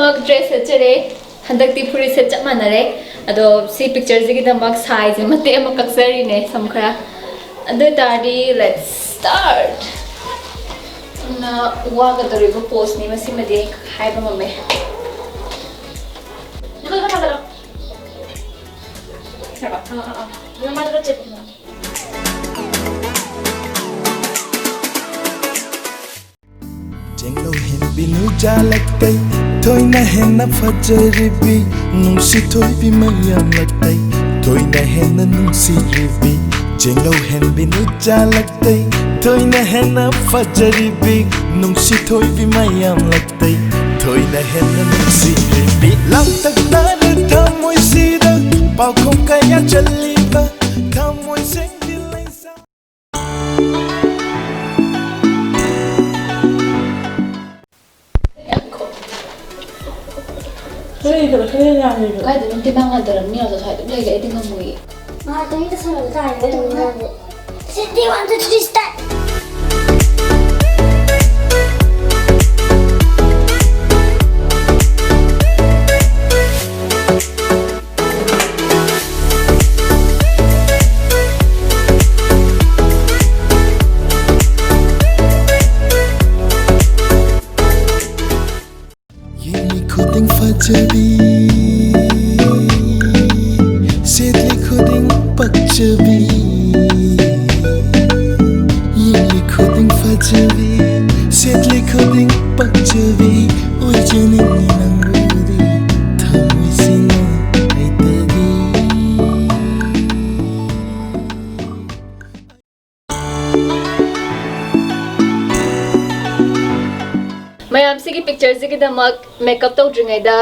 ꯃꯛ ꯗ꯭ꯔꯦꯁ ꯁꯦꯠꯆꯔꯦ ꯍꯟꯗꯛꯇꯤ ꯐꯨꯔꯤꯠ ꯁꯦꯠ ꯆꯞ ꯃꯥꯟꯅꯔꯦ ꯑꯗꯣ ꯁꯤ ꯄꯤꯛꯆꯔꯁꯤꯒꯤꯗꯃꯛ ꯁꯥꯏꯖ ꯃꯇꯦꯛ ꯑꯃ ꯀꯛꯆꯔꯤꯅꯦ ꯁꯝ ꯈꯔ ꯑꯗꯨ ꯇꯥꯔꯗꯤ ꯂꯦꯠꯁ ꯁ꯭ꯇꯥꯔꯠ ꯋꯥꯒꯗꯧꯔꯤꯕ ꯄꯣꯁꯅꯤ ꯃꯁꯤꯃꯗꯤ ꯍꯥꯏꯕ ꯉꯝꯃꯦ Jenglo henbi nu jalaktai Toina henna fajaribi Nungsi toibi mayam laktai Toina henna nungsi ribi Jenglo henbi nu jalaktai Toina henna fajaribi Nungsi toibi mayam laktai Toina henna nungsi ribi Lamtak nare thamoi sida Paukhom kaya chaliba Thamoi sengdi laisa 그래 그냥 이거. 가이드 좀 대방한 사람 미어서 잘 내가 애딩 한 모이 아, 또 이제 서로 다 알고. City 1, 2, 3, start. Khuding fajabi Setli khuding pakchabi Yeli khuding fajabi Setli khuding pakchabi Oi jani nang rudi Thamoi sino aitagi mayam sigi pictures sigi damak makeup to dringai da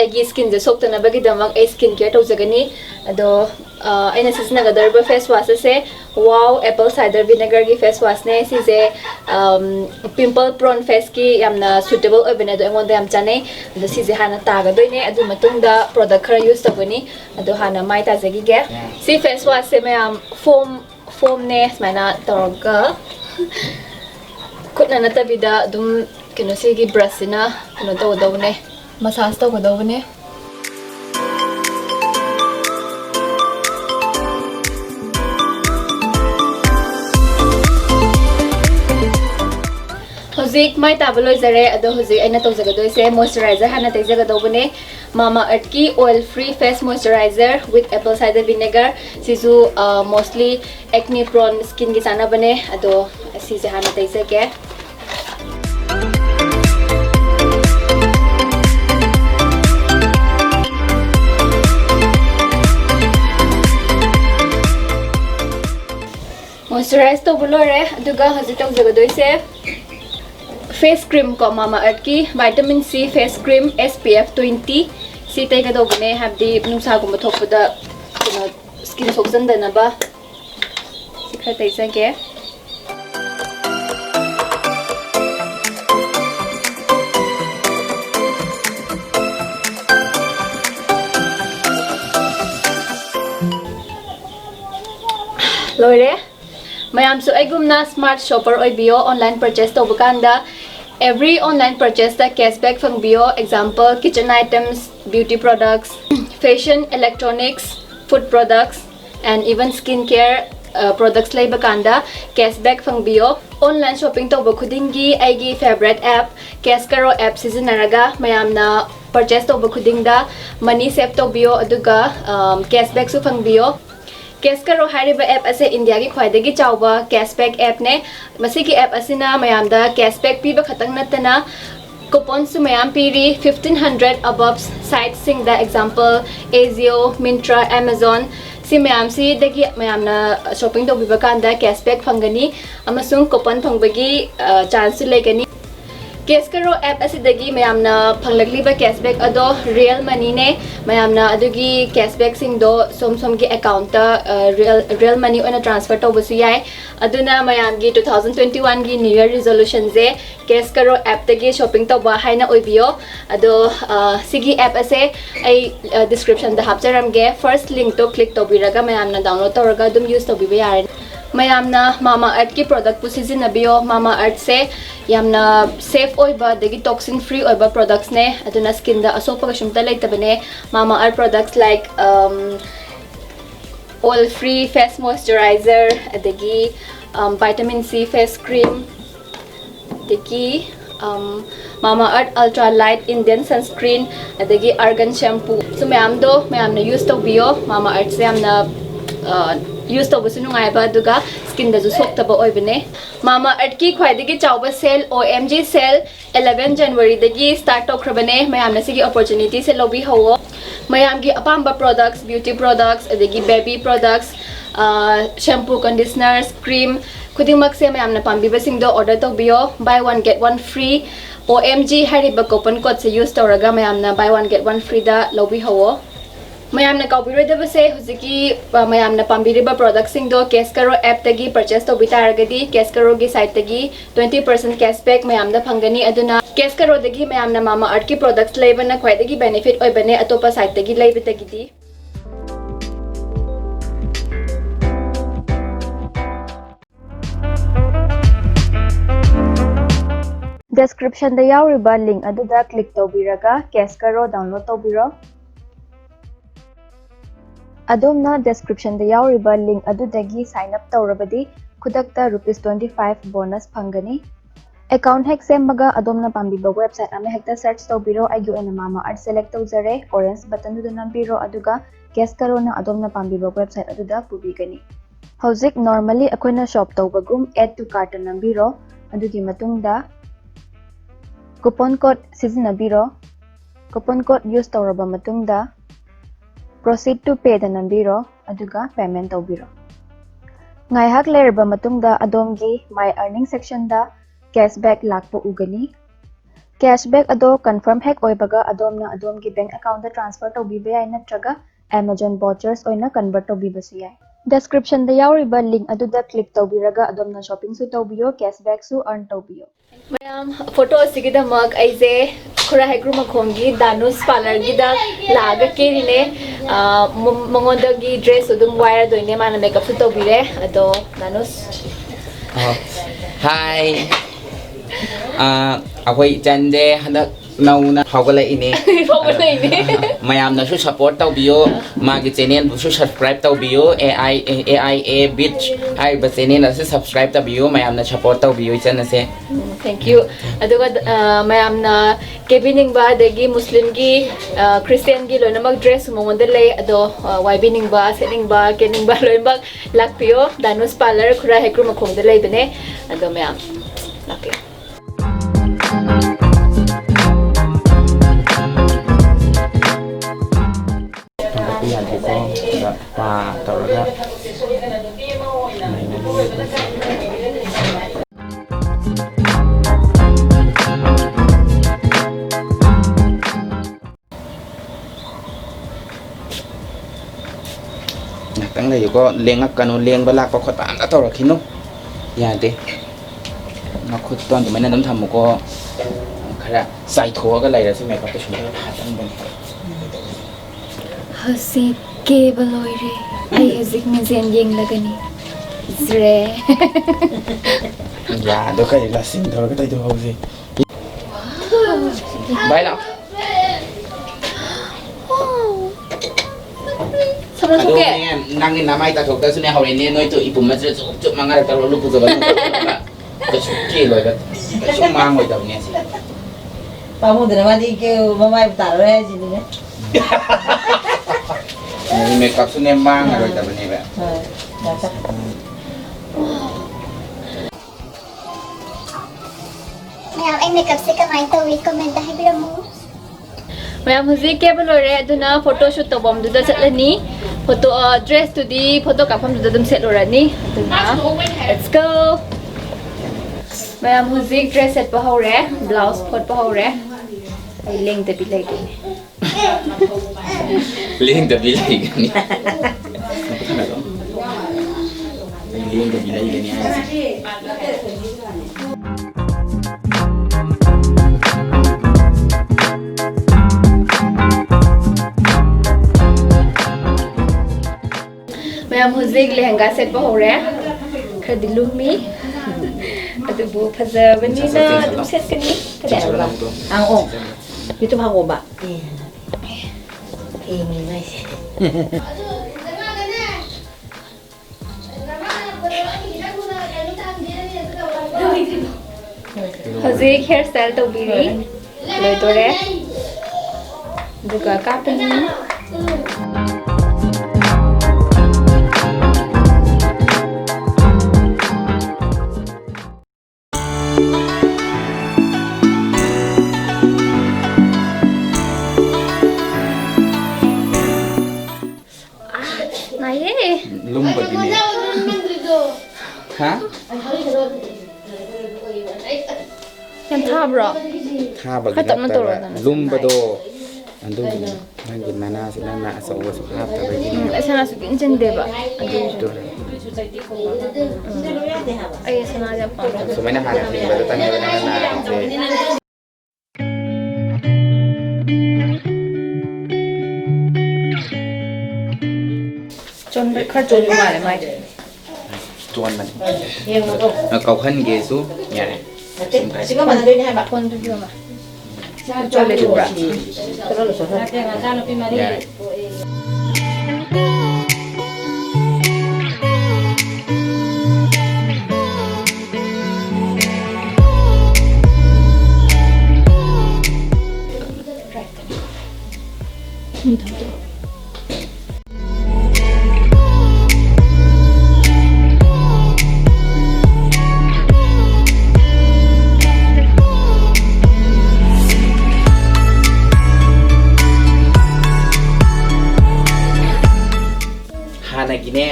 agi skin je sok tana bagi damak a skin care to jagani ado aina sisna ga darba face wash ase wow apple cider vinegar gi face wash ne si je pimple prone face ki yamna suitable obina do engon da yam chane ado si je hana ta ga doine adu matung da product khara use tabani ado hana mai ta jagi ge si face wash se mayam foam ne smana toroga kutna na tabida dum kino sigi brush na kino to dawne massage to dawne hozik mai tablo zare ado hozik aina to jaga doi se moisturizer hana te jaga dawne mama earth ki oil free face moisturizer with apple cider vinegar sizu mostly acne prone skin ki sana bane ado si je hana te jage moisturize to bulore aduga haji to jaga doi se face cream ko mama earth ki vitamin C face cream SPF 20 si tai ga dogane habdi nungsa gum thokpada kino skin sokjan dana ba sikha tai sage loire mayam so aigumna smart shopper oi bio online purchase to bukanda every online purchase da cashback phang bio example kitchen items beauty products fashion electronics food products and even skincare products lay bakanda cashback phang bio online shopping to khudingi aigi favorite app cashkaro app sizinaraga mayamna purchase to khudingda money save to bio aduga cashback su phang bio Cashkaro hariba app ase India ki khwaidagi chawba cashback app ne masiki app asina mayamda cashback piba khatang natana coupons su mayam piri 1500 above sites sing da example Azio Myntra Amazon si mayam si dagi mayamna shopping to biba kanda cashback phangani amasung coupon phangbagi chance su legani Cashkaro app asidagi mayamna phanglakliba cashback ado real money ne mayamna adugi cashback sing do som gi account ta real money ona transfer to basu yai aduna mayam gi 2021 gi new year resolution je Cashkaro app tagi shopping to ba haina oibio ado sigi app ase ai description da hapcharam ge first link to click to biraga mayamna download to raga dum use to biba yare mayamna Mama Earth ki product pu sijinabiyo. Mama Earth se yamna safe oiba degi toxin free oiba products ne aduna skin da asopa ka shumta leitabane. Mama Earth products like oil free face moisturizer adegi vitamin C face cream adegi Mama Earth Ultra Light Indian Sunscreen adegi argan shampoo. So mayamna use tawbiyo. Mama Earth se yamna use tawbusu nungaiba aduga skin da ju soktaba oibane. Mama Earth ki khwaidagi chawba sale OMG sale 11 January dagi start tawkhrabane. Mayamna sigi opportunity se lobi hawo. Mayamgi apamba products, beauty products adegi baby products, shampoo, conditioners, cream khudingmak se mayamna pambiba singdo order tawbiyo. Buy one get one free OMG hariba coupon code se use tawraga mayamna buy one get one free da lobi hawo. Mayamna kaubiroi se huziki mayamna pambiriba products singdo Keskaro app tagi purchase to bitaragadi Keskaro gi site tagi 20% cashback mayamna phangani aduna Keskaro dagi mayamna Mama Earth ki products leibana khwaidagi benefit oibane atopa site tagi leibitagidi. Description da yauriba link aduda click tawbiraga Keskaro download tawbiro. Adomna description da yauriba link adudagi sign up tawrabadi khudakta ₹25 bonus phangani. Account hack semaga adomna pambiba website ama hekta search tawbiro ayu ena Mama Earth select tawjare orange button du nambiro aduga Keskaro na adomna pambiba website aduda pubigani. Hojik normally akoina shop tawbagum add to cart nambiro adugi matungda coupon code sizinabiro. Coupon code use tawraba matungda proceed to pay da nambiro aduga payment tawbiro. Ngaihak lerba matungda adomgi my earning section da cashback lakpo ugani. Cashback ado confirm hack oibaga adomna adomgi bank account da transfer tawbiba yai natraga Amazon vouchers oina convert tawbibasu yai. Description da yauriba link aduda click tawbiraga adomna shopping su tawbiyo cashback su earn tawbiyo. Mayam photo sigida mag aize khura hegru makhomgi Danus parlor gida laga kerine mangonda gi dress udum wire doine mana makeup su tawbire ado Danus. Hi. Akoi chande handak nauna hawgala ine mayamna su support tawbiyo magi channel bu su subscribe tawbiyo AIA Vids hai ba channel na su subscribe tawbiyo mayamna support tawbiyo channel se. Thank you. Aduga mayamna kebining ba degi Muslim gi Christian gi loinamak dress mongonda lay ado waibining ba setting ba kening ba loimak lakpiyo Danus parlor khura hekru makhomda lay bene ado mayam lakpiyo. Yan po pa tawraga tang lay ko lengak kanu leng balak ko khota an tawrakhino yade nakhut ton tumena dam thamu ko khara sai thoga laira se makeup to shunda hatan ban Hasi cable oire ai hajik mizen yeng lagani zre ya do kai la sing thor ka tai do hausi bye la sabra ado suke ne nang ni namai ta thok ta sune haure ne noi to ipum ma chuk chuk manga ta lu pu zo ba to ke loi ba chuk mang ngoi ta ne si Pamu de madi ke mamai taro hai ji ne. ni makeup sune mang ngoi ta ne ba Mayam ay makeup se kamay tawi comment dahil bila mo. mayam hujik cable oire aduna photo shoot tobam duda chatlani photo dress to di photo kapam duda dum set orani aduna let's go. Mayam hujik dress set pa hore blouse phot pa hore ai leng de bilai ge leng da bilai gani leng da bilai gani mayam hujik lehenga set pa hore खरदी लुमी अदुबु फजबनीना अदुम सेटकनी Ang oh. Dito pa ako ba? Hojik hairstyle tawbiri loitore duga kapani Lumba din eh. Ha? yan thabro Haba Ay, tama to, ginatara. tama. Lumba do. Ando nangin na sila na sa uwas ko hap tabay din. sana sugin jende ba Ito. ay sana ja pa So may nahanap din ba tanya ba naman na. chon khar chon ba le mai Tuan man. Yung mo to. Kau khan ge su. Yare. Siguro man doon niya ba? phone tu ba chon le tu bra Pero lo so. Yare. Hana gine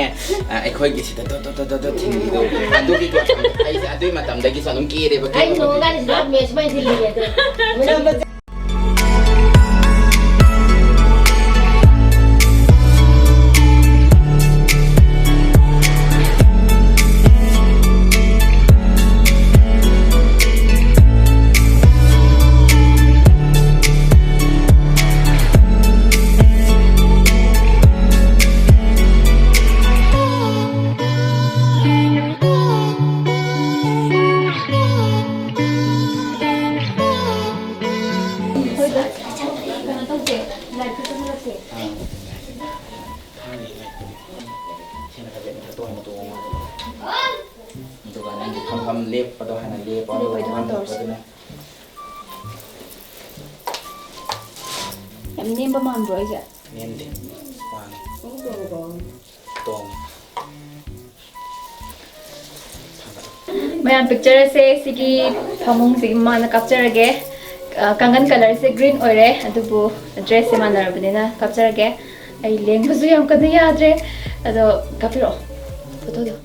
ai khoi gi sita to thin gi do adu gi ai adu ma tam da gi sanum ki re ba Ay, no, guys, not me. It's my thing. Kam lep pada hana lep pada em nem ba man bro ja nem de wang tong मैं picture से सिगी फमुंग सिगी मान capture गे कंगन colour से green ओरे अदुबु dress से मान रबनेना capture गे आई Laing बजु यम कद याद्रे अदो कापिरो फोटो दो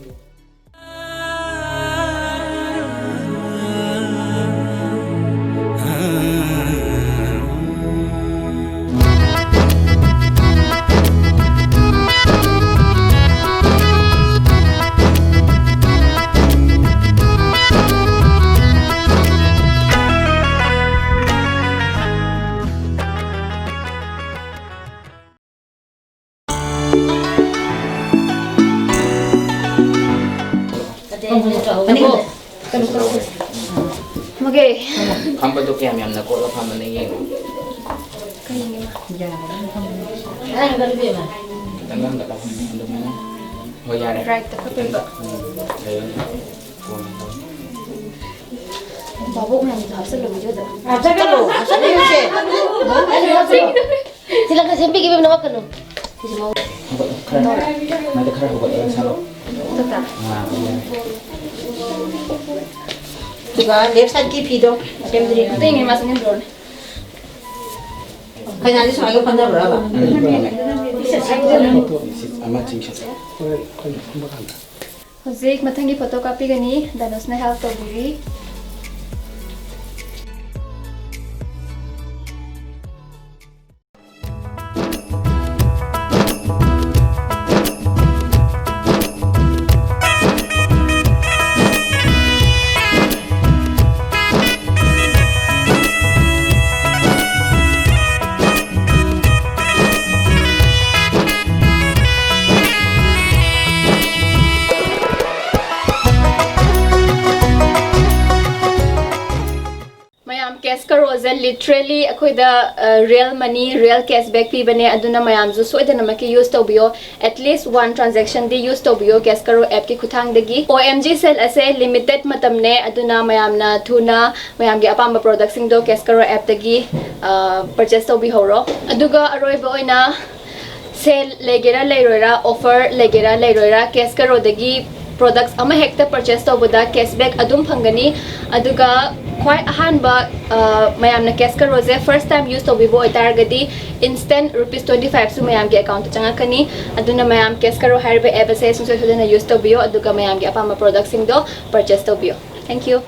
Ano? Okay. kam ba do kya myam na ko lo kam na yeng Ay, ang gabi ba? tanggang da kam ando mo ho yare Right, the kapil ba? ayun Babu mo nang hapsa lo video da. Ah, saka lo. Saka yun siya. Sila kasi simpi kibim na makano. Nanti kara ho ba sa lo Tota. Diba? Left side ki pido. Siyempre. Ito yung masangin drone. Kaya natin sa akin pa na ba? ama ching sha Hojik mathangi photocopy gani danos na help to buri. 20,000 literally akoida real money real cashback pi bane aduna mayam ju soidana ma ki use tobio at least one transaction di use tobio cash karo app ki khuthang dagi OMG sale ase limited matamne aduna mayam na thuna mayam gi apamba product sing do cash karo app dagi purchase tobi horo aduga aroiba oina sale legera leiroira offer legera leiroira cash karo dagi products ama hekta purchase tobuda cashback adum phangani aduga khwai ahanba mayamna cash karo je first time use tobibo itargadi instant ₹25 su mayam ge account changakani aduna mayam cash karo harbe app se su use tobiyo aduga mayam ge apama products sing do purchase tobiyo thank you